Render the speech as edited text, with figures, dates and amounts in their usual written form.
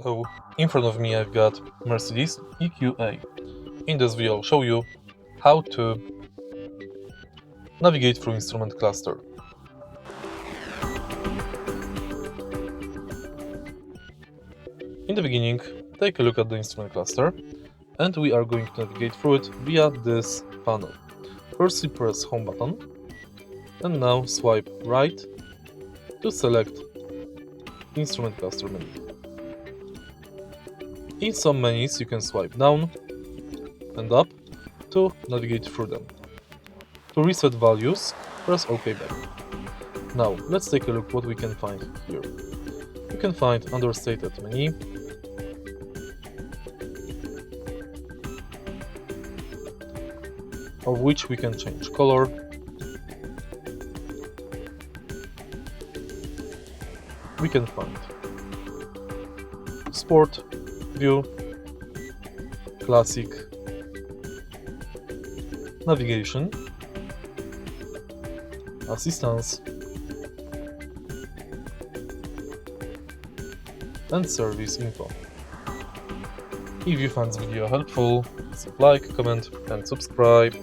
So, in front of me I've got Mercedes EQA. In this video I'll show you how to navigate through instrument cluster. In the beginning, take a look at the instrument cluster, and we are going to navigate through it via this panel. Firstly, press Home button, and now swipe right to select Instrument Cluster menu. In some menus you can swipe down and up to navigate through them. To reset values, press OK back. Now let's take a look what we can find here. You can find understated menu, of which we can change color, we can find Sport, View, Classic, Navigation, Assistance, and Service Info. If you found this video helpful, please like, comment, and subscribe.